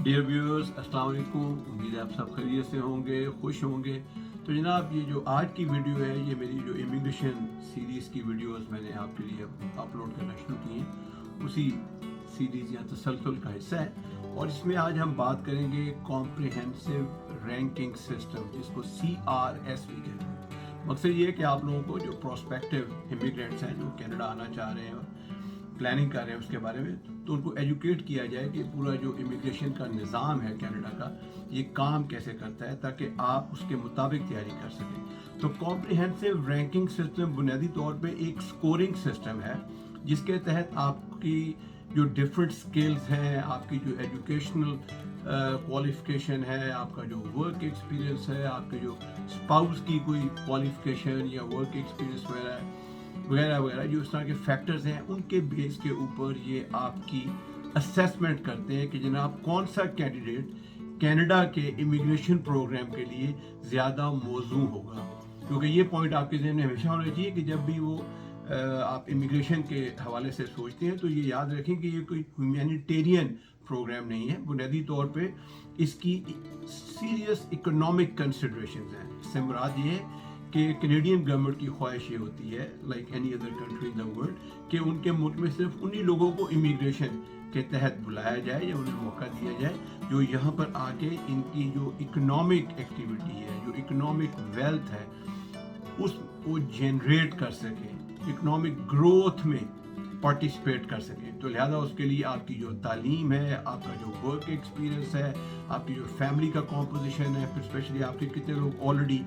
Dear viewers, अस्सलाम वालेकुम। उम्मीद है आप सब खैरियत से होंगे, खुश होंगे। तो जनाब, ये जो आज की वीडियो है, ये मेरी जो इमिग्रेशन सीरीज़ की वीडियोस मैंने आपके लिए अपलोड करना शुरू की हैं, उसी सीरीज़ या तसलसल का हिस्सा है। और इसमें आज हम बात करेंगे कॉम्प्रिहेंसिव रैंकिंग सिस्टम, जिसको CRS भी कहते हैं। मकसद ये है कि आप लोगों को जो प्रोस्पेक्टिव इमिग्रेंट्स हैं जो कनाडा आना चाह रहे हैं, प्लानिंग कर रहे हैं उसके बारे में, तो उनको एजुकेट किया जाए कि पूरा जो इमिग्रेशन का निज़ाम है कनाडा का, ये काम कैसे करता है, ताकि आप उसके मुताबिक तैयारी कर सकें। तो कॉम्प्रिहेंसिव रैंकिंग सिस्टम बुनियादी तौर पे एक स्कोरिंग सिस्टम है, जिसके तहत आपकी जो डिफरेंट स्किल्स हैं, आपकी जो एजुकेशनल क्वालिफिकेशन है, आपका जो वर्क एक्सपीरियंस है, आपके जो स्पाउस की कोई क्वालिफिकेशन या वर्क एक्सपीरियंस वगैरह वगैरह जो इस तरह के फैक्टर्स हैं, उनके बेस के ऊपर ये आपकी असेसमेंट करते हैं कि जनाब कौन सा कैंडिडेट कनाडा के इमिग्रेशन प्रोग्राम के लिए ज़्यादा मौजू होगा। क्योंकि ये पॉइंट आपके ज़हन में हमेशा होना चाहिए कि जब भी वो आप इमिग्रेशन के हवाले से सोचते हैं, तो ये याद रखें कि ये कोई ह्यूमैनिटेरियन प्रोग्राम नहीं है। बुनियादी तौर पे इसकी सीरियस इकोनॉमिक कंसिडरेशंस हैं। इससे मुराद ये है कि कैनेडियन गवर्नमेंट की ख्वाहिश ये होती है, like any other country in the world, कि उनके मुल्क में सिर्फ उन्हीं लोगों को इमिग्रेशन के तहत बुलाया जाए या उन्हें मौका दिया जाए जो यहाँ पर आके इनकी जो इकोनॉमिक एक्टिविटी है, जो इकोनॉमिक वेल्थ है, उसको जनरेट कर सकें, इकोनॉमिक ग्रोथ में पार्टिसिपेट कर सकें। तो लिहाजा उसके लिए आपकी जो तालीम है, आपका जो वर्क एक्सपीरियंस है, आपकी जो फैमिली का कॉम्पोजिशन है, फिर स्पेशली आपके कितने लोग ऑलरेडी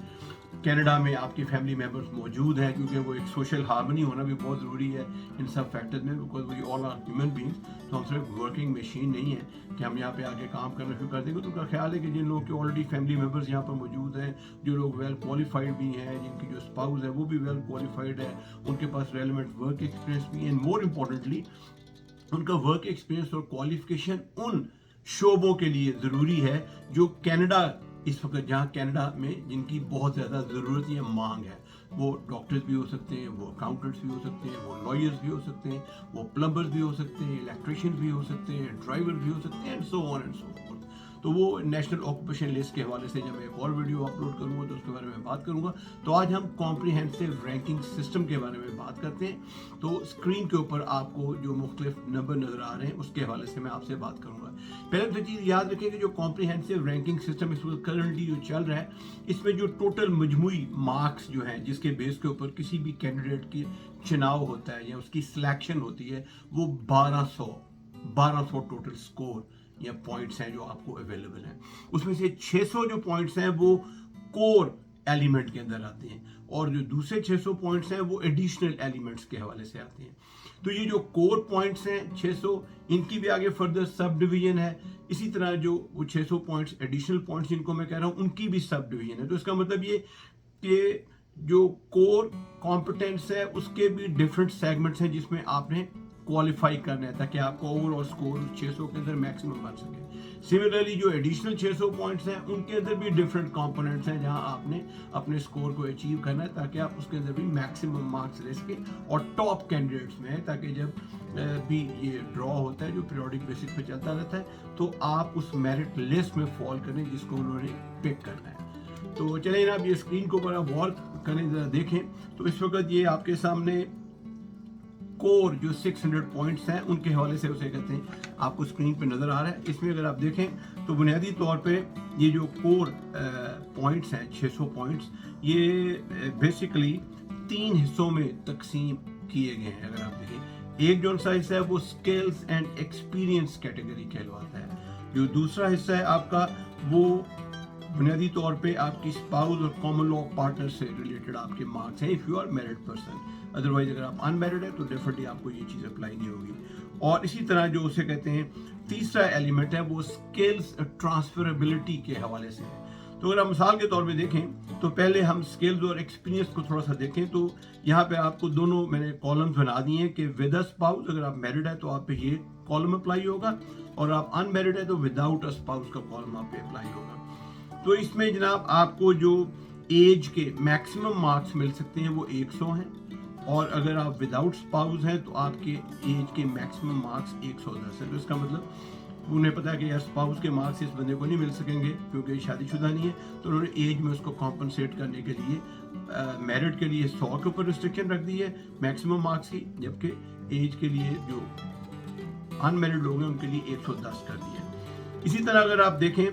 कनाडा में आपकी फैमिली मेम्बर्स मौजूद हैं, क्योंकि वो एक सोशल हार्मनी होना भी बहुत ज़रूरी है इन सब फैक्टर्स में, because we all are human beings. तो हम सिर्फ वर्किंग मशीन नहीं है कि हम यहाँ पे आके काम करना शुरू कर देंगे। तो उनका ख्याल है कि जिन लोगों के ऑलरेडी फैमिली मेम्बर्स यहाँ पर मौजूद हैं, जो लोग वेल क्वालिफाइड भी हैं, जिनकी जो स्पाउस है वो भी वेल क्वालिफाइड है, उनके पास रेलिवेंट वर्क एक्सपीरियंस भी है, एंड मोर इम्पोर्टेंटली उनका वर्क एक्सपीरियंस और क्वालिफिकेशन उन शोबों के लिए ज़रूरी है जो कनाडा इस वक्त, जहाँ कनाडा में जिनकी बहुत ज़्यादा ज़रूरत या मांग है। वो डॉक्टर्स भी हो सकते हैं, वो अकाउंटेंट्स भी हो सकते हैं, वो लॉयर्स भी हो सकते हैं, वो प्लम्बर्स भी हो सकते हैं, इलेक्ट्रिशियंस भी हो सकते हैं, ड्राइवर भी हो सकते हैं, and so on and so fourth. तो वो नेशनल ऑक्यूपेशन लिस्ट के हवाले से जब मैं एक और वीडियो अपलोड करूँगा तो उसके बारे में बात करूँगा। तो आज हम कॉम्प्रिहेंसिव रैंकिंग सिस्टम के बारे में बात करते हैं। तो स्क्रीन के ऊपर आपको जो मुख्तलिफ नंबर नज़र आ रहे हैं, उसके हवाले से मैं आपसे बात करूँगा। पहले तो चीज़ याद रखें कि जो कॉम्प्रिहेंसिव रैंकिंग सिस्टम इस वक्त करंटली जो चल रहा है, इसमें जो टोटल मजमूई मार्क्स जो हैं, जिसके बेस के ऊपर किसी भी कैंडिडेट की चुनाव होता है या उसकी सिलेक्शन होती है, वो 1200 टोटल स्कोर या पॉइंट्स हैं जो आपको अवेलेबल हैं। उसमें से 600 जो पॉइंट्स हैं वो कोर एलिमेंट के अंदर आते हैं, और जो दूसरे 600 पॉइंट्स हैं वो एडिशनल एलिमेंट्स के हवाले से आते हैं। तो ये जो कोर पॉइंट्स हैं 600, इनकी भी आगे फर्दर सब डिवीजन है। इसी तरह जो वो 600 पॉइंट्स एडिशनल पॉइंट्स जिनको मैं कह रहा हूँ, उनकी भी सब डिवीजन है। तो इसका मतलब ये कि जो कोर कॉम्पिटेंस है उसके भी डिफरेंट सेगमेंट्स हैं जिसमें आपने क्वालिफाई करना है, ताकि आपको ओवरऑल स्कोर 600 के अंदर मैक्सिमम बन सके। सिमिलरली जो एडिशनल 600 पॉइंट्स हैं, उनके अंदर भी डिफरेंट कंपोनेंट्स हैं जहां आपने अपने स्कोर को अचीव करना है, ताकि आप उसके अंदर भी मैक्सिमम मार्क्स ले सकें और टॉप कैंडिडेट्स में है, ताकि जब भी ये ड्रॉ होता है जो पीरियोडिक बेसिस पे चलता रहता है, तो आप उस मेरिट लिस्ट में फॉल करें जिसको उन्होंने पिक करना है। तो चलिए ना, आप ये स्क्रीन को बड़ा गौर करें, जरा देखें। तो इस वक्त ये आपके सामने कोर जो 600 पॉइंट्स हैं उनके हवाले से उसे कहते हैं, आपको स्क्रीन पे नज़र आ रहा है। इसमें अगर आप देखें तो बुनियादी तौर पे ये जो कोर पॉइंट्स हैं 600 पॉइंट्स, ये बेसिकली 3 हिस्सों में तकसीम किए गए हैं। अगर आप देखें, एक जो सा हिस्सा है वो स्किल्स एंड एक्सपीरियंस कैटेगरी कहलवाता है। जो दूसरा हिस्सा है आपका, वो बुनियादी तौर पे आपकी स्पाउस और कॉमन लॉ पार्टनर से रिलेटेड आपके मार्क्स हैं, if you are married person. Otherwise अगर आप अनमैरिड है तो डेफिनेटली आपको ये चीज़ अप्लाई नहीं होगी। और इसी तरह जो उसे कहते हैं तीसरा एलिमेंट है, वो स्किल्स ट्रांसफरेबिलिटी के हवाले से है। तो अगर आप मिसाल के तौर पे देखें, तो पहले हम स्किल्स और एक्सपीरियंस को थोड़ा सा देखें। तो यहाँ पे आपको दोनों मैंने कॉलम्स बना दिए हैं कि विद अ स्पाउस, अगर आप मैरिड है तो आप पे ये कॉलम अप्लाई होगा, और आप अनमैरिड है तो विदाउट अ स्पाउस का कॉलम आप पे अप्लाई होगा। तो इसमें जनाब आपको जो एज के मैक्सिमम मार्क्स मिल सकते हैं वो 100 हैं, और अगर आप विदाउट स्पाउस हैं तो आपके एज के मैक्सिमम मार्क्स 110 है। तो इसका मतलब انہیں پتا ہے کہ یار اسپاؤس کے مارکس اس بندے کو نہیں مل سکیں گے کیونکہ شادی شدہ نہیں ہے, تو انہوں نے ایج میں اس کو کمپنسیٹ کرنے کے لیے میرٹ کے لیے 100 کے اوپر ریسٹرکشن رکھ دی ہے میکسیمم مارکس کی, جبکہ ایج کے لیے جو ان میرڈ لوگ ہیں ان کے لیے 110 کر دیا ہے. اسی طرح اگر آپ دیکھیں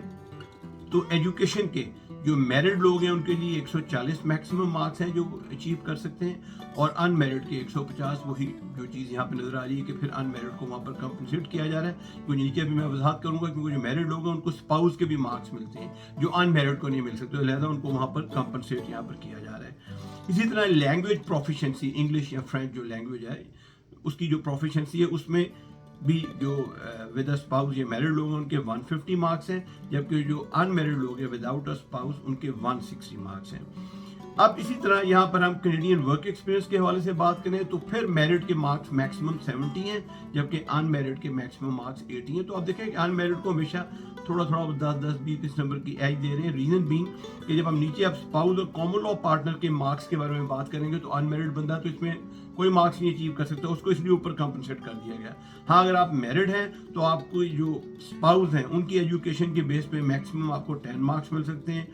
تو ایجوکیشن کے جو میرڈ لوگ ہیں ان کے لیے 140 میکسیمم مارکس ہیں جو اچیو کر سکتے ہیں, اور ان میرڈ کے 150. وہی جو چیز یہاں پہ نظر آ رہی ہے کہ پھر ان میرڈ کو وہاں پر کمپنسیٹ کیا جا رہا ہے, کیونکہ نیچے بھی میں وضاحت کروں گا کیونکہ جو میرڈ لوگ ہیں ان کو اسپاؤس کے بھی مارکس ملتے ہیں جو ان میرڈ کو نہیں مل سکتے, لہٰذا ان کو وہاں پر کمپنسیٹ یہاں پر کیا جا رہا ہے. اسی طرح لینگویج پروفیشنسی, انگلش یا فرینچ جو لینگویج ہے اس کی جو پروفیشنسی ہے اس میں بھی جو ود اے اسپاؤس یہ میرڈ لوگ ہیں ان کے 150 مارکس ہیں, جبکہ جو ان میرڈ لوگ ہیں وداؤٹ اے اسپاؤس ان کے 160 مارکس ہیں. اب اسی طرح یہاں پر ہم کینیڈین ورک ایکسپیرینس کے حوالے سے بات کریں تو پھر میرڈ کے مارکس میکسیمم 70 ہیں, جبکہ ان میرڈ کے میکسیمم مارکس 80 ہیں. تو آپ دیکھیں کہ ان میرڈ کو ہمیشہ تھوڑا 10-20 نمبر کی ایج دے رہے ہیں. ریزن بینگ کہ جب ہم نیچے اب اسپاؤس اور کامن لاء پارٹنر کے مارکس کے بارے میں بات کریں گے تو ان میرڈ بندہ تو اس میں کوئی مارکس نہیں اچیو کر سکتا, اس کو اس لیے اوپر کمپنسیٹ کر دیا گیا. ہاں اگر آپ میرڈ ہیں تو آپ کو جو اسپاؤس ہیں ان کی ایجوکیشن کے بیس پہ میکسیمم آپ کو 10 مارکس مل سکتے ہیں.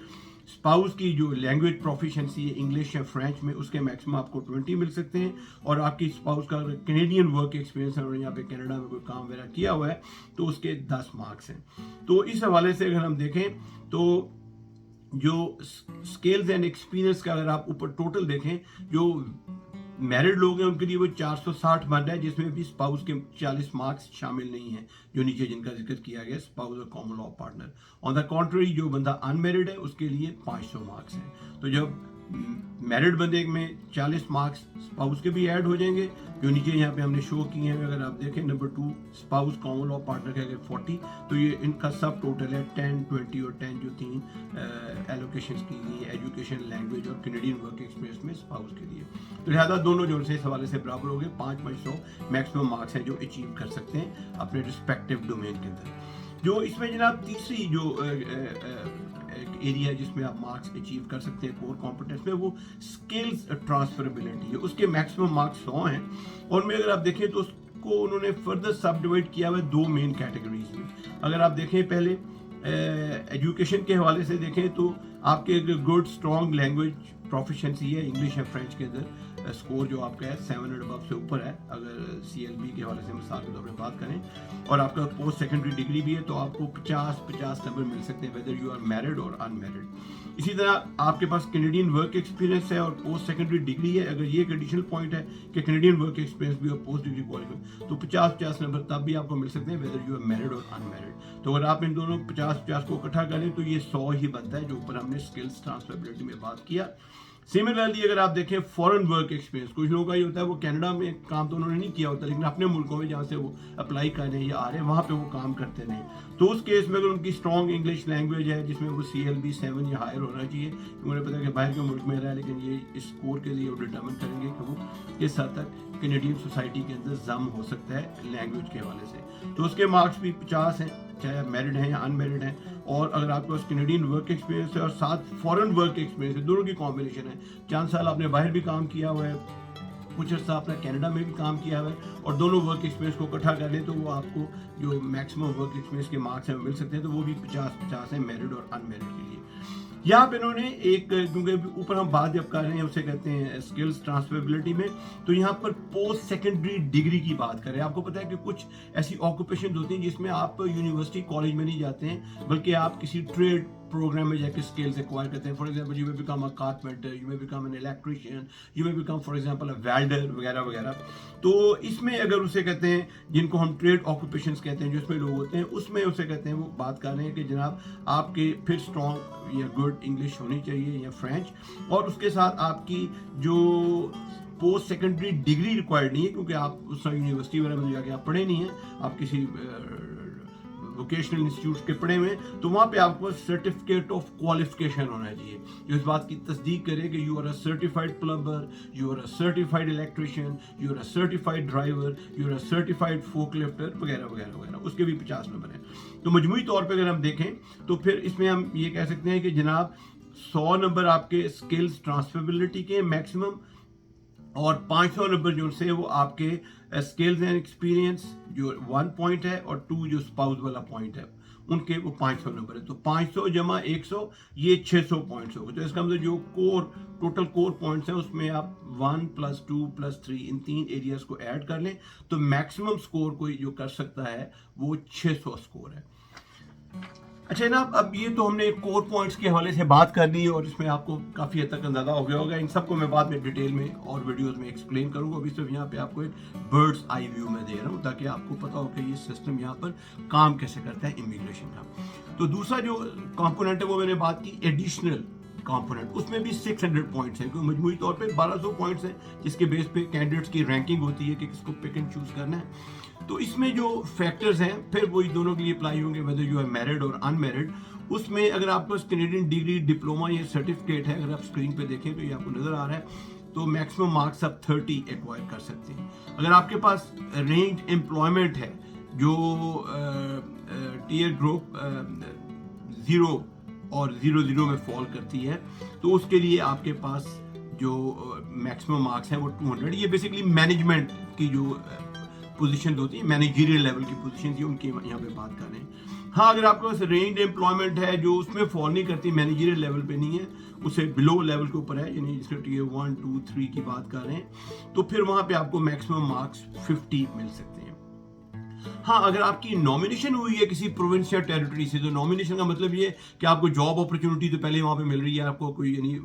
اسپاؤس کی جو لینگویج پروفیشنسی ہے انگلش یا فرینچ میں اس کے میکسیمم آپ کو 20 مل سکتے ہیں, اور آپ کی اسپاؤس کا کینیڈین ورک ایکسپیرینس ہے اور یہاں پہ کینیڈا میں کوئی کام وغیرہ کیا ہوا ہے تو اس کے 10 مارکس ہیں. تو اس حوالے سے اگر ہم دیکھیں تو جو اسکیلز اینڈ ایکسپیرینس کا اگر آپ اوپر ٹوٹل دیکھیں جو میرڈ لوگ ہیں ان کے لیے وہ 460 بن رہا ہے, جس میں بھی اسپاؤس کے 40 مارکس شامل نہیں ہیں جو نیچے جن کا ذکر کیا گیا اسپاؤس اور کامن لاء پارٹنر. آن دا کانٹری جو بندہ ان میرڈ ہے اس کے لیے 500 مارکس ہیں. تو جب میرڈ بندے میں 40 مارکس اسپاؤس کے بھی ایڈ ہو جائیں گے جو نیچے یہاں پہ ہم نے شو کیے ہیں, اگر آپ دیکھیں number 2 spouse common law partner کے اگر 40 تو یہ ان کا سب ٹوٹل ہے 10, 20 اور 10 جو 3 ایلوکیشنز کی گئی ہیں ایجوکیشن, لینگویج اور کینیڈین ورک ایکسپیرینس میں اسپاؤس کے لیے. تو لہٰذا دونوں جو سے اس حوالے سے برابر ہو گئے, 500 میکسیمم مارکس ہیں جو اچیو کر سکتے ہیں اپنے رسپیکٹیو ڈومین کے اندر. جو اس میں جناب تیسری جو ایریا جس میں آپ مارکس اچیو کر سکتے ہیں کور کمپٹنس میں وہ اسکلز ٹرانسفربلٹی ہے. اس کے میکسیمم مارکس 100 ہیں, اور میں اگر آپ دیکھیں تو اس کو انہوں نے فردر سب ڈیوائڈ کیا ہوا ہے 2 مین کیٹیگریز میں. اگر آپ دیکھیں پہلے ایجوکیشن کے حوالے سے دیکھیں تو آپ کے گڈ اسٹرانگ لینگویج پروفیشنسی ہے انگلش یا فرینچ کے اندر, اسکور جو آپ کا ہے 7 ابو سے اوپر ہے اگر CLB کے حوالے سے مثال کے طور پہ بات کریں, اور آپ کا پوسٹ سیکنڈری ڈگری بھی ہے تو آپ کو 50 نمبر مل سکتے ہیں ویدر یو آر میرڈ اور ان میرڈ. اسی طرح آپ کے پاس کینیڈین ورک ایکسپیرینس ہے اور پوسٹ سیکنڈری ڈگری ہے, اگر یہ ایک ایڈیشنل پوائنٹ ہے کہ کینیڈین ورک ایکسپیرینس بھی اور پوسٹ ڈگری کوالیفائی تو 50 نمبر تب بھی آپ کو مل سکتے ہیں ویدر یو آر میرڈ اور ان میرڈ. تو اگر آپ ان دونوں 50 کو اکٹھا کریں تو یہ 100 ہی بنتا ہے جو اوپر ہم نے اسکلز ٹرانسفربلٹی میں بات کیا. سملرلی اگر آپ دیکھیں فورن ورک ایکسپیرینس, کچھ لوگوں کا یہ ہوتا ہے وہ کینیڈا میں کام تو انہوں نے نہیں کیا ہوتا لیکن اپنے ملکوں میں جہاں سے وہ اپلائی کر رہے ہیں یا آ رہے ہیں وہاں پہ وہ کام کرتے رہے, تو اس کیس میں اگر ان کی اسٹرانگ انگلش لینگویج ہے جس میں وہ CLB 7 یا ہائر ہونا چاہیے, انہیں پتا ہے کہ باہر کے ملک میں رہا ہے لیکن یہ اس اسکور کے لیے وہ ڈٹرمن کریں گے کہ وہ کس حد تک کینیڈین سوسائٹی کے اندر ضم ہو سکتا ہے لینگویج کے حوالے سے. تو اس کے مارکس بھی 50 ہیں چاہے آپ میرڈ ہیں یا ان میرڈ ہیں, اور اگر آپ کے پاس کینیڈین ورک ایکسپیرینس ہے اور ساتھ فورن ورک ایکسپیرینس ہے, دونوں کی کمبینیشن ہے, چند سال آپ نے باہر بھی کام کیا ہوا ہے, کچھ عرصہ آپ نے کینیڈا میں بھی کام کیا ہوا ہے, اور دونوں ورک ایکسپیرینس کو اکٹھا کر لیں تو وہ آپ کو جو میکسیمم ورک ایکسپیرینس کے مارکس ہیں مل سکتے ہیں, تو وہ بھی 50 ہیں میرڈ اور ان میرڈ کے لیے. یہاں پہ انہوں نے ایک, کیونکہ اوپر ہم بات جب کر رہے ہیں اسے کہتے ہیں اسکلز ٹرانسفربلٹی میں, تو یہاں پر پوسٹ سیکنڈری ڈگری کی بات کریں. آپ کو پتا ہے کہ کچھ ایسی آکوپیشن ہوتی ہیں جس میں آپ یونیورسٹی کالج میں نہیں جاتے ہیں بلکہ آپ کسی ٹریڈ پروگرام میں جا کے اسکلز ایکوائر کرتے ہیں. For example you may become a carpenter, you may become an electrician, you may become for example a welder وغیرہ وغیرہ. تو اس میں اگر اسے کہتے ہیں جن کو ہم ٹریڈ آکوپیشنز کہتے ہیں جو اس میں لوگ ہوتے ہیں, اس میں اسے کہتے ہیں وہ بات کر رہے ہیں کہ جناب آپ کے پھر اسٹرانگ یا گڈ انگلش ہونی چاہیے یا فرینچ, اور اس کے ساتھ آپ کی جو پوسٹ سیکنڈری ڈگری ریکوائرڈ نہیں ہے کیونکہ آپ اس یونیورسٹی وغیرہ میں جا کے آپ پڑھے نہیں ہیں, آپ کسی ووکیشنل انسٹیٹیوٹ کے پڑھے ہوئے, تو وہاں پہ آپ کو سرٹیفکیٹ آف کوالیفکیشن ہونا چاہیے جو اس بات کی تصدیق کرے کہ you are a certified plumber, you are a certified electrician, you are a certified driver, you are a certified fork lifter وغیرہ وغیرہ وغیرہ. اس کے بھی 50 نمبر ہیں. تو مجموعی طور پہ اگر ہم دیکھیں تو پھر اس میں ہم یہ کہہ سکتے ہیں کہ جناب 100 نمبر آپ کے اسکلز ٹرانسفربلٹی کے میکسیمم, اور 500 نمبر جو سے وہ آپ کے اسکلز اینڈ ایکسپیرینس جو 1 پوائنٹ ہے، اور 2 جو اسپاؤس والا پوائنٹ ہے ان کے وہ 500 نمبر ہے. تو 500 جمع 100 یہ 600 پوائنٹس ہوگا. تو اس کا مطلب جو ٹوٹل کور پوائنٹس ہیں اس میں آپ 1 + 2 + 3 ان 3 ایریاز کو ایڈ کر لیں تو میکسیمم سکور کوئی جو کر سکتا ہے وہ 600 سکور ہے. اچھا جناب، اب یہ تو ہم نے کور پوائنٹس کے حوالے سے بات کر لی اور اس میں آپ کو کافی حد تک اندازہ ہو گیا ہوگا. ان سب کو میں بعد میں ڈیٹیل میں اور ویڈیوز میں ایکسپلین کروں گا. ابھی صرف یہاں پہ آپ کو ایک برڈس آئی ویو میں دے رہا ہوں تاکہ آپ کو پتا ہو کہ یہ سسٹم یہاں پر کام کیسے کرتا ہے امیگریشن کا. تو دوسرا جو کمپوننٹ ہے وہ میں نے بات کی ایڈیشنل کمپوننٹ، اس میں بھی 600 پوائنٹس ہیں، کیونکہ مجموعی طور پہ 1200 پوائنٹس ہیں جس کے بیس پہ کینڈیڈیٹس کی رینکنگ ہوتی ہے کہ کس کو پک اینڈ چوز کرنا ہے. تو اس میں جو فیکٹرز ہیں پھر وہی دونوں کے لیے اپلائی ہوں گے ویدر یو آر میرڈ اور ان میرڈ. اس میں اگر آپ پاس کینیڈین ڈگری، ڈپلوما یا سرٹیفکیٹ ہے، اگر آپ اسکرین پہ دیکھیں تو یہ آپ کو نظر آ رہا ہے، تو میکسیمم مارکس آپ 30 ایکوائر کر سکتے ہیں. اگر آپ کے پاس رینج امپلائمنٹ ہے جو ٹیئر گروپ 0 اور 00 میں فال کرتی ہے تو اس کے لیے آپ کے پاس جو میکسیمم مارکس ہیں وہ 200. یہ بیسیکلی مینجمنٹ کی جو پوزیشن ہوتی ہیں، مینیجریل لیول کی پوزیشن تھی، ان کی یہاں پہ بات کر رہے ہیں. ہاں اگر آپ کے پاس رینج امپلائمنٹ ہے جو اس میں فال نہیں کرتی، مینیجریل لیول پہ نہیں ہے، اسے بلو لیول کے اوپر ہے، یعنی جس کا ٹیئر 1 2 3 کی بات کر رہے ہیں، تو پھر وہاں پہ آپ کو میکسیمم مارکس 50 مل سکتے ہیں. ہاں اگر آپ کی نامینیشن ہوئی ہے کسی پروونس یا ٹیریٹری سے، تو نامینیشن کا مطلب یہ کہ آپ کو جاب اپرچونٹی تو پہلے وہاں پہ مل رہی ہے، آپ کو کوئی یعنی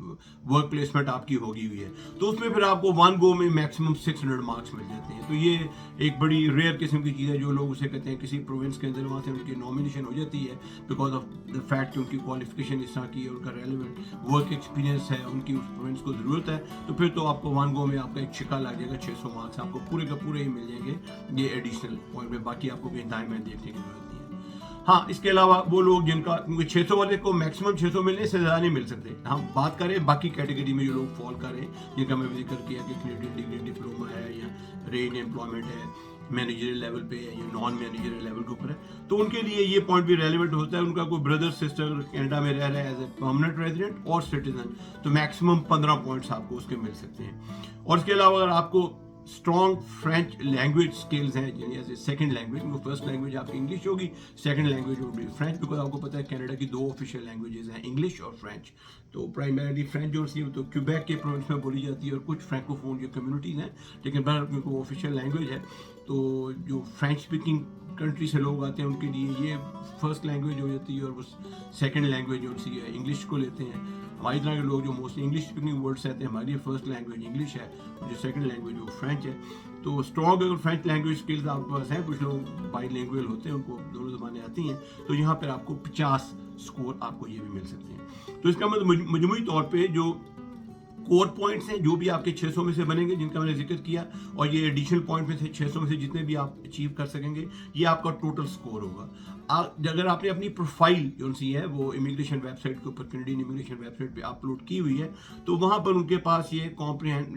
ورک پلیسمنٹ آپ کی ہوگی ہوئی ہے، تو اس میں پھر آپ کو 1 گو میں میکسیمم 600 مارکس مل جاتے ہیں. تو یہ ایک بڑی ریئر قسم کی چیز ہے. جو لوگ اسے کہتے ہیں کسی پروونس کے اندر وہاں سے ان کی نامینیشن ہو جاتی ہے بیکاز آف دا فیکٹ کہ ان کی کوالیفیکیشن اس طرح کی ہے، ان کا ریلیونٹ ورک ایکسپیرینس ہے، ان کی اس پروونس کو ضرورت ہے، تو پھر تو آپ کو 1 گو میں آپ کا ایک چھکا لگ جائے گا. 600 مارکس آپ کو پورے کا پورے ہی مل جائیں گے یہ ایڈیشنل پوائنٹ میں. باقی آپ کو کہیں ٹائم میں دیکھنے کی ضرورت نہیں ہے. ہاں اس کے علاوہ وہ لوگ جن کا، کیونکہ 600 والے کو میکسیمم 600 ملنے سے زیادہ نہیں مل سکتے. ہم بات کریں باقی کیٹیگری میں جو لوگ فال کر رہے ہیں جن کا میں ذکر کیا کہ کینیڈین ڈگری، ڈپلوما ہے یا رینج امپلائمنٹ ہے، مینیجریل لیول پہ ہے یا نان مینیجریل لیول کے اوپر ہے، تو ان کے لیے یہ پوائنٹ بھی ریلیونٹ ہوتا ہے. ان کا کوئی بردر سسٹر کینیڈا میں رہ رہا ہے ایز اے پرماننٹ ریزیڈنٹ اور سٹیزن، تو میکسیمم 15 پوائنٹس آپ کو اس کے مل سکتے ہیں. اور اس کے علاوہ اگر آپ کو اسٹرانگ فرینچ لینگویج اسکلز ہیں یعنی ایز اے سیکنڈ لینگویج، وہ فرسٹ لینگویج آپ کی انگلش ہوگی، سیکنڈ لینگویج ہوگی فرینچ، بیکاز آپ کو پتہ ہے کینیڈا کی 2 آفیشیل لینگویجز ہیں، انگلش اور فرینچ. تو پرائمریلی فرینچ جو ہے تو کیوبیک کے پروونس میں بولی جاتی ہے اور کچھ فرینکو فون جو کمیونٹیز ہیں، لیکن بہرحال کیونکہ وہ آفیشیل لینگویج ہے تو جو فرینچ اسپیکنگ کنٹری سے لوگ آتے ہیں ان کے لیے یہ فرسٹ لینگویج ہو جاتی ہے اور وہ سیکنڈ لینگویج جو سی ہے انگلش کو لیتے ہیں. ہماری طرح کے لوگ جو موسٹلی انگلش اسپیکنگ ورڈس رہتے ہیں، ہماری فرسٹ لینگویج انگلش ہے اور جو سیکنڈ لینگویج وہ فرینچ ہے. تو اسٹرانگ اگر فرینچ لینگویج اسکلز آپ کے پاس ہیں، کچھ لوگ بائی لینگویج ہوتے ہیں ان کو دونوں زبانیں آتی ہیں، تو یہاں پر آپ کو 50 سکور آپ کو یہ بھی مل سکتے ہیں. تو اس کا مطلب مجموعی طور پہ جو کور پوائنٹس ہیں جو بھی آپ کے 600 میں سے بنیں گے جن کا میں نے ذکر کیا، اور یہ ایڈیشنل پوائنٹ میں سے 600 میں سے جتنے بھی آپ اچیو کر سکیں گے، یہ آپ کا ٹوٹل سکور ہوگا. اگر آپ نے اپنی پروفائل جو سی ہے وہ امیگریشن ویب سائٹ کے اوپر، کینیڈین امیگریشن ویب سائٹ پہ اپلوڈ کی ہوئی ہے، تو وہاں پر ان کے پاس یہ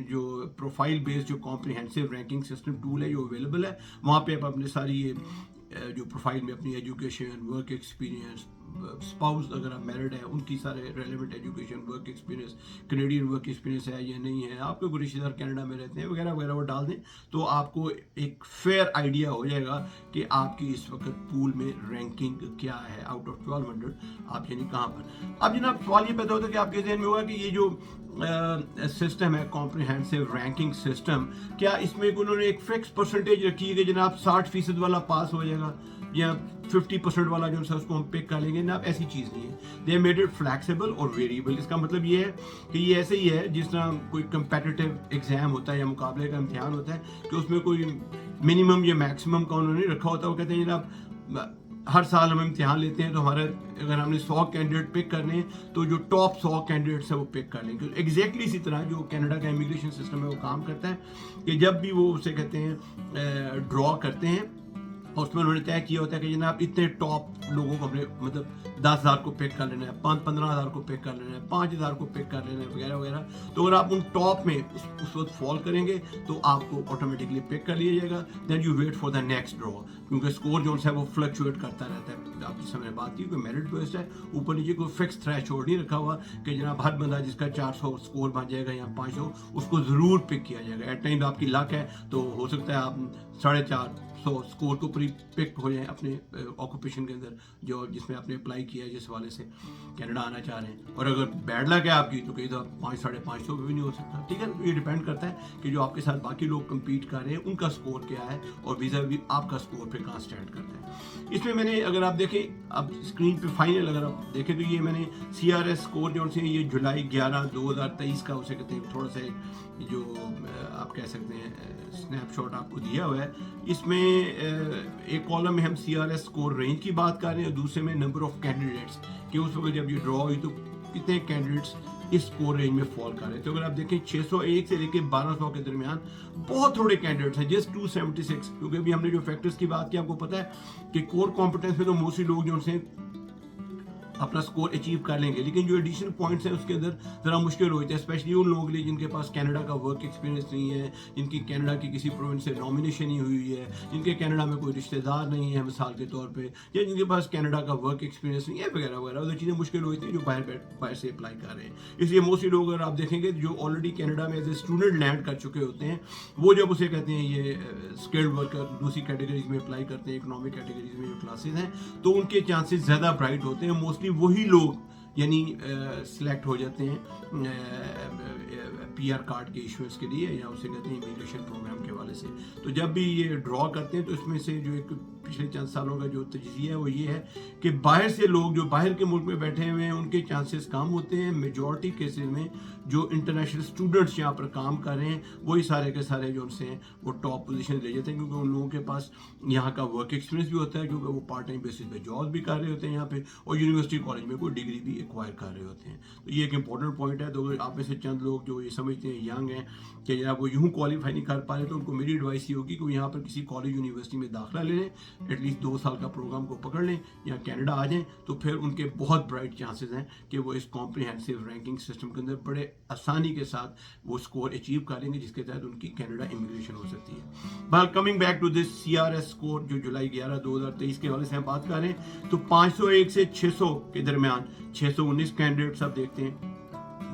جو پروفائل بیسڈ جو کمپریہنسو رینکنگ سسٹم ٹول ہے جو اویلیبل ہے، وہاں پہ آپ اپنے ساری یہ جو پروفائل میں اپنی ایجوکیشن، ورک ایکسپیرینس، اسپاؤس اگر آپ میرڈ ہیں ان کی سارے relevant education, work experience, Canadian work experience ہے یا نہیں ہے، آپ کے کوئی رشتے دار کینیڈا میں رہتے ہیں وغیرہ وغیرہ وہ ڈال دیں تو آپ کو ایک فیئر آئیڈیا ہو جائے گا کہ آپ کی اس وقت پول میں رینکنگ کیا ہے آؤٹ آف 1200 آپ یعنی کہاں پر. اب جناب سوال یہ پیدا ہوتا ہے کہ آپ کے ذہن میں ہوگا کہ یہ جو سسٹم ہے کمپریہنسو رینکنگ سسٹم، کیا اس میں انہوں نے ایک فکس پرسنٹیج رکھی ہے کہ جناب 60% والا پاس ہو جائے گا یا 50% والا جو ہے اس کو ہم پک کر لیں گے؟ نا، ایسی چیز نہیں ہے. دے میڈ اٹ فلیکسیبل اور ویریبل. اس کا مطلب یہ ہے کہ یہ ایسے ہی ہے جس طرح کوئی کمپیٹیٹیو ایگزام ہوتا ہے یا مقابلے کا امتحان ہوتا ہے کہ اس میں کوئی منیمم یا میکسیمم کا انہوں نے رکھا ہوتا ہے. وہ کہتے ہیں جناب ہر سال ہم امتحان لیتے ہیں تو ہمارا اگر ہم نے 100 کینڈیڈیٹ پک کرنے ہیں تو جو ٹاپ 100 کینڈیڈیٹس ہیں وہ پک کر لیں گے. ایگزیکٹلی اسی طرح جو کینیڈا کا امیگریشن سسٹم ہے وہ کام کرتا ہے کہ جب بھی وہ اسے کہتے ہیں ڈرا کرتے ہیں और उसमें उन्होंने तय किया होता है कि जनाब इतने टॉप लोगों को अपने मतलब 10,000 को पिक कर लेना है, 15,000 को पिक कर लेना है, 5,000 को पिक कर लेना है वगैरह वगैरह। तो अगर आप उन टॉप में उस वक्त फॉल करेंगे तो आपको ऑटोमेटिकली पिक कर लिया जाएगा। Then you wait for the next draw, क्योंकि स्कोर जो है वो फ्लक्चुएट करता रहता है। आपकी समय बात की कोई मेरिट बेस्ड है, ऊपर नीचे कोई फिक्स थ्रेशोल्ड नहीं रखा हुआ कि जनाब हर बंदा जिसका 400 स्कोर बन जाएगा या 500 उसको ज़रूर पिक किया जाएगा। एट टाइम आपकी लक है तो हो सकता है आप 450 स्कोर को पिक हो जाए अपने ऑक्यूपेशन के अंदर जो जिसमें आपने अप्लाई किया है, जिस वाले से कनाडा आना चाह रहे हैं। और अगर बैड लक है आपकी तो कहीं तो 500-550 भी नहीं हो सकता। ठीक है, ये डिपेंड करता है कि जो आपके साथ बाकी लोग कम्पीट कर रहे हैं उनका स्कोर क्या है और वीज़ा भी आपका स्कोर पे कहाँ स्टैंड करता है। इसमें मैंने अगर आप देखें अब स्क्रीन पे फाइनल अगर आप देखें तो ये मैंने CRS स्कोर जो से ये जुलाई 11 2023 का उसे कहते हैं थोड़ा सा जो आप कह सकते हैं स्नैपशॉट आपको दिया हुआ है। इसमें एक कॉलम में हम CRS स्कोर रेंज की बात कर रहे हैं और दूसरे में नंबर ऑफ कैंडिडेट्स कि उस वक्त जब ये ड्रॉ हुई तो कितने कैंडिडेट्स इस स्कोर रेंज में फॉल कर रहे थे। अगर आप देखें 601 से लेकर 1200 के दरमियान बहुत थोड़े कैंडिडेट्स हैं, जस्ट 276। क्योंकि अभी हमने जो फैक्टर्स की बात की आपको पता है कि कोर कॉम्पिटेंस में तो मोस्टली लोग जो उनसे अपना स्कोर अचीव कर लेंगे, लेकिन जो एडिशनल पॉइंट्स हैं उसके अंदर ज़रा मुश्किल होते हैं, स्पेशली उन लोगों के लिए जिनके पास कनाडा का वर्क एक्सपीरियंस नहीं है, जिनकी कनाडा की किसी प्रोविंस से नॉमिनेशन नहीं हुई है, जिनके कनाडा में कोई रिश्तेदार नहीं है मिसाल के तौर पे, या जिनके पास कनाडा का वर्क एक्सपीरियंस नहीं है वगैरह वगैरह, वो चीज़ें मुश्किल होती हैं जो बाहर से अप्लाई कर रहे हैं। इसलिए मोस्टली लोग अगर आप देखेंगे जो ऑलरेडी कनाडा में एज ए स्टूडेंट लैंड कर चुके होते हैं वो जब उसे कहते हैं ये स्किल्ड वर्कर दूसरी कैटेगरीज में अप्लाई करते हैं, इकोनॉमिक कैटेगरीज में जो क्लासेज हैं, तो उनके चांसेस ज़्यादा ब्राइट होते हैं। मोस्टली वही लोग यानी सिलेक्ट हो जाते हैं PR कार्ड के इशूएंस के लिए या उसे कहते हैं इमिग्रेशन प्रोग्राम के हवाले से। तो जब भी ये ड्रॉ करते हैं तो इसमें से जो एक पिछले चंद सालों का जो तजज़िया है वो ये है कि बाहर से लोग जो बाहर के मुल्क में बैठे हुए हैं उनके चांसेस कम होते हैं। मेजॉरिटी केसेस में जो इंटरनेशनल स्टूडेंट्स यहाँ पर काम कर रहे हैं वही सारे के सारे जो उनसे हैं वो टॉप पोजीशन ले जाते हैं, क्योंकि उन लोगों के पास यहाँ का वर्क एक्सपीरियंस भी होता है, क्योंकि वो पार्ट टाइम बेसिस पे जॉब भी कर रहे होते हैं यहाँ पे और यूनिवर्सिटी कॉलेज में कोई डिग्री भी एक्वायर कर रहे होते हैं। तो ये एक इंपॉर्टेंट पॉइंट है। तो आप में से चंद लोग जो ये समझते हैं यंग हैं कि जब वो यूँ क्वालिफाई नहीं कर पा रहे तो उनको मेरी एडवाइस ये होगी कि वो यहाँ पर किसी कॉलेज यूनिवर्सिटी में दाखिला ले लें, एटलीस्ट 2 साल का प्रोग्राम को पकड़ लें या कनाडा आ जाएं, तो फिर उनके बहुत ब्राइट चांसेस हैं कि वो इस कॉम्प्रिहेंसिव रैंकिंग सिस्टम के अंदर बड़े आसानी के साथ वो स्कोर अचीव करेंगे जिसके तहत उनकी कनाडा इमिग्रेशन हो सकती है। But coming back to this CRS score जो जुलाई 11 2023 के हवाले से हम बात कर रहे हैं तो 501 से 600 के दरमियान 619 कैंडिडेट्स आप देखते हैं,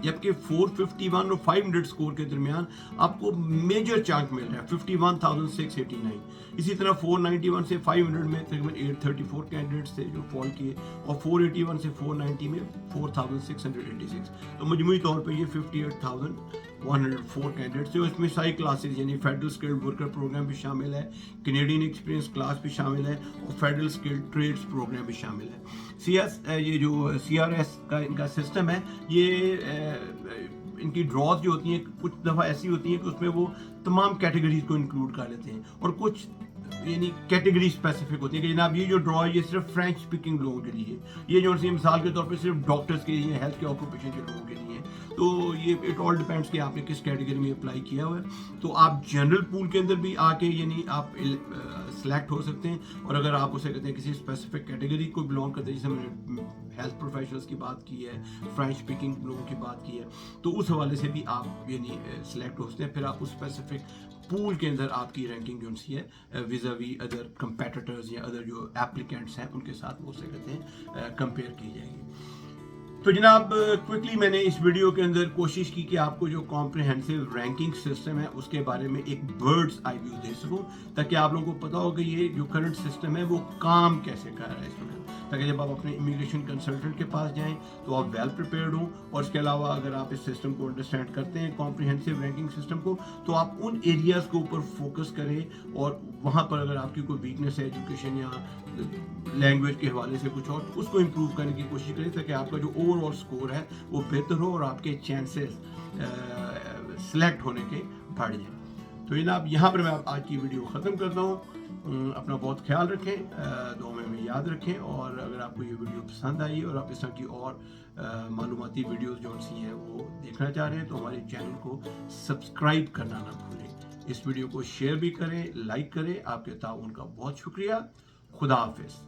जबकि 451 और 500 स्कोर के दरमियान आपको मेजर चांस मिल रहा है 51,689। इसी तरह 491 से 500 में तकरीबन 834 कैंडिडेट्स थे जो फॉल किए और 481 से 490 में 4,686। तो मजमूई तौर पे ये 58,104 कैंडिडेट्स थे। इसमें सारी क्लासेज यानी फेडरल स्किल्ड वर्कर प्रोग्राम भी शामिल है, कैनेडियन एक्सपीरियंस क्लास भी शामिल है और फेडरल स्किल्ड ट्रेड्स प्रोग्राम भी शामिल है। ये जो CRS का इनका सिस्टम है ये इनकी ड्रॉज जो होती हैं कुछ दफ़ा ऐसी होती हैं कि उसमें वो तमाम कैटेगरीज को इंक्लूड कर लेते हैं और कुछ यानी कैटेगरी स्पेसिफिक होती है कि जनाब ये जो ड्रॉ है ये सिर्फ फ्रेंच स्पीकिंग लोगों के लिए, ये जो मिसाल के तौर पे सिर्फ डॉक्टर्स के लिए, हेल्थ के ऑक्यूपेशन के लोगों के लिए। तो ये इट ऑल डिपेंड्स कि आपने किस कैटेगरी में अप्लाई किया हुआ है। तो आप जनरल पूल के अंदर भी आके यानी आप सिलेक्ट हो सकते हैं और अगर आप उसे कहते हैं किसी स्पेसिफिक कैटेगरी को बिलोंग करते हैं, जैसे मैंने हेल्थ प्रोफेशनल्स की बात की है, फ्रेंच स्पीकिंग लोगों की बात की है, तो उस हवाले से भी आप यानी सिलेक्ट हो सकते हैं। फिर आप उस स्पेसिफिक पूल के अंदर आपकी रैंकिंग जो सी है विज़ावी अदर कंपेटिटर्स या अदर जो एप्लीकेंट्स हैं उनके साथ वो से कहते हैं कंपेयर की जाएगी। तो जनाब क्विकली मैंने इस वीडियो के अंदर कोशिश की कि आपको जो कॉम्प्रिहेंसिव रैंकिंग सिस्टम है उसके बारे में एक बर्ड्स आई व्यू दे सकूं, ताकि आप लोगों को पता हो कि ये जो करंट सिस्टम है वो काम कैसे कर रहा है इसमें, ताकि जब आप अपने इमिग्रेशन कंसल्टेंट के पास जाएं तो आप वेल प्रिपेयर्ड हो। और इसके अलावा अगर आप इस सिस्टम को अंडरस्टैंड करते हैं कॉम्प्रिहेंसिव रैंकिंग सिस्टम को, तो आप उन एरियाज़ के ऊपर फोकस करें और वहाँ पर अगर आपकी कोई वीकनेस है एजुकेशन या लैंग्वेज के हवाले से कुछ और, तो उसको इम्प्रूव करने की कोशिश करें ताकि आपका जो ओवरऑल स्कोर है वो बेहतर हो और आपके चांसेस सिलेक्ट होने के बढ़ जाएं। तो जनाब यहाँ पर मैं आज की वीडियो ख़त्म करता हूँ। अपना बहुत ख्याल रखें, दुआ में याद रखें, और अगर आपको ये वीडियो पसंद आई और आप इस तरह की और मालूमाती वीडियोस जो सी हैं वो देखना चाह रहे हैं तो हमारे चैनल को सब्सक्राइब करना ना भूलें। اس ویڈیو کو شیئر بھی کریں، لائک کریں. آپ کے تعاون کا بہت شکریہ. خدا حافظ.